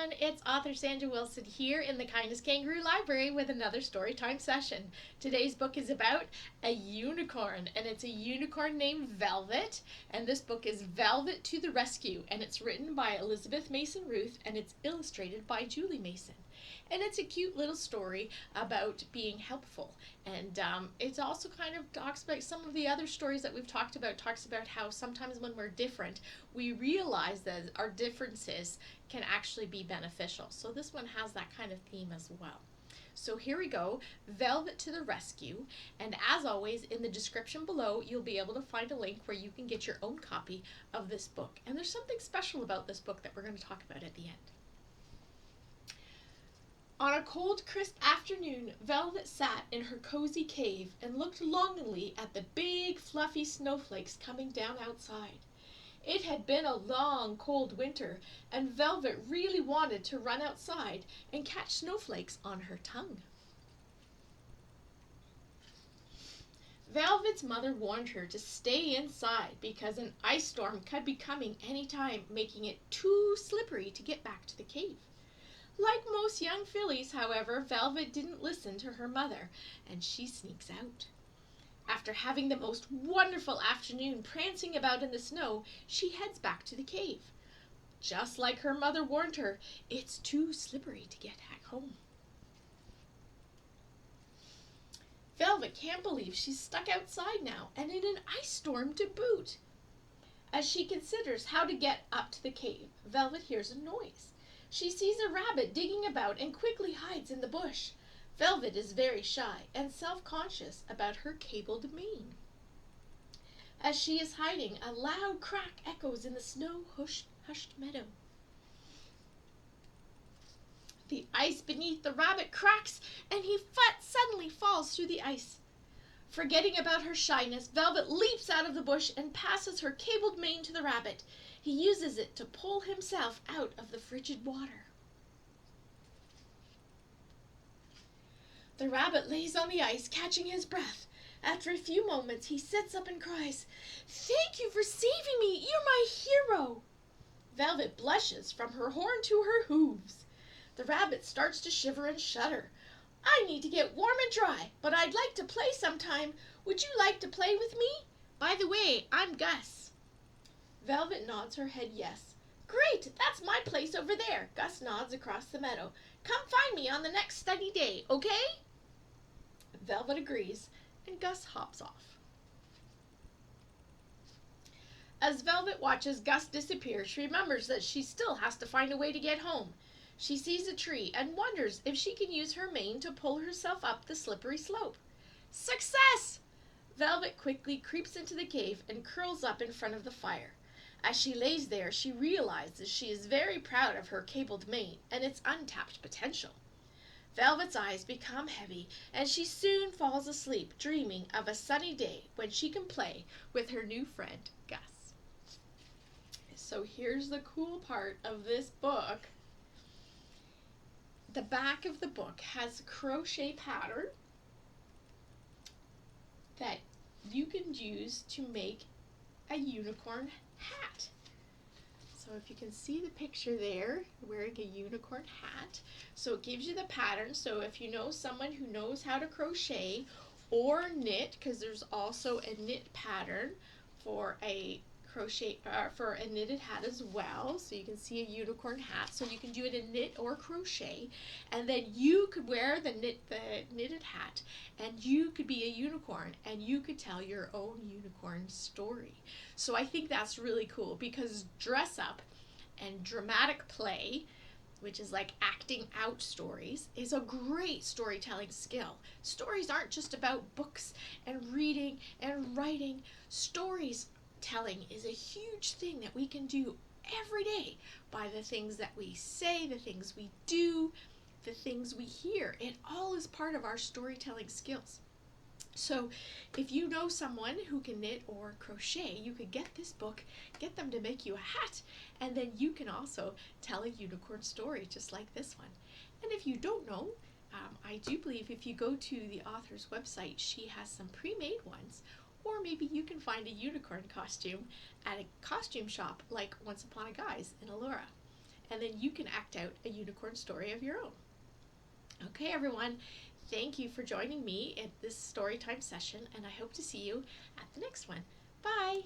everyone, it's author Sandra Wilson here in the Kindness Kangaroo Library with another Storytime session. Today's book is about a unicorn, and it's a unicorn named Velvet, and this book is Velvet to the Rescue, and it's written by Elizabeth Mason Ruth, and it's illustrated by Julie Mason. And it's a cute little story about being helpful, and it also kind of talks about some of the other stories that we've talked about. Talks about how sometimes when we're different, we realize that our differences can actually be beneficial. So this one has that kind of theme as well. So here we go, Velvet to the Rescue, and as always in the description below you'll be able to find a link where you can get your own copy of this book. And there's something special about this book that we're going to talk about at the end. On a cold, crisp afternoon, Velvet sat in her cozy cave and looked longingly at the big, fluffy snowflakes coming down outside. It had been a long, cold winter, and Velvet really wanted to run outside and catch snowflakes on her tongue. Velvet's mother warned her to stay inside because an ice storm could be coming any time, making it too slippery to get back to the cave. Like most young fillies, however, Velvet didn't listen to her mother, and she sneaks out. After having the most wonderful afternoon prancing about in the snow, she heads back to the cave. Just like her mother warned her, it's too slippery to get back home. Velvet can't believe she's stuck outside now, and in an ice storm to boot. As she considers how to get up to the cave, Velvet hears a noise. She sees a rabbit digging about and quickly hides in the bush. Velvet is very shy and self-conscious about her cabled mane. As she is hiding, a loud crack echoes in the snow-hushed meadow. The ice beneath the rabbit cracks, and he suddenly falls through the ice. Forgetting about her shyness, Velvet leaps out of the bush and passes her cabled mane to the rabbit. He uses it to pull himself out of the frigid water. The rabbit lays on the ice, catching his breath. After a few moments, he sits up and cries, "Thank you for saving me! You're my hero!" Velvet blushes from her horn to her hooves. The rabbit starts to shiver and shudder. "I need to get warm and dry, but I'd like to play sometime. Would you like to play with me? By the way, I'm Gus." Velvet nods her head yes. "Great, that's my place over there." Gus nods across the meadow. "Come find me on the next sunny day, okay?" Velvet agrees, and Gus hops off. As Velvet watches Gus disappear, she remembers that she still has to find a way to get home. She sees a tree and wonders if she can use her mane to pull herself up the slippery slope. Success! Velvet quickly creeps into the cave and curls up in front of the fire. As she lays there, she realizes she is very proud of her cabled mane and its untapped potential. Velvet's eyes become heavy, and she soon falls asleep, dreaming of a sunny day when she can play with her new friend, Gus. So here's the cool part of this book. The back of the book has a crochet pattern that you can use to make a unicorn hat. So if you can see the picture there, wearing a unicorn hat. So it gives you the pattern. So if you know someone who knows how to crochet or knit, because there's also a knit pattern for a for a knitted hat as well. So you can see a unicorn hat. So you can do it in knit or crochet, and then you could wear the knitted hat, and you could be a unicorn, and you could tell your own unicorn story. So I think that's really cool, because dress up and dramatic play, which is like acting out stories, is a great storytelling skill. Stories aren't just about books and reading and writing. Storytelling is a huge thing that we can do every day by the things that we say, the things we do, the things we hear. It all is part of our storytelling skills. So if you know someone who can knit or crochet, you could get this book, get them to make you a hat, and then you can also tell a unicorn story just like this one. And if you don't know, I do believe if you go to the author's website, she has some pre-made ones, or maybe you can find a unicorn costume at a costume shop like Once Upon a Guy's in Allura. and then you can act out a unicorn story of your own. Okay, everyone, thank you for joining me at this story time session, and I hope to see you at the next one. Bye!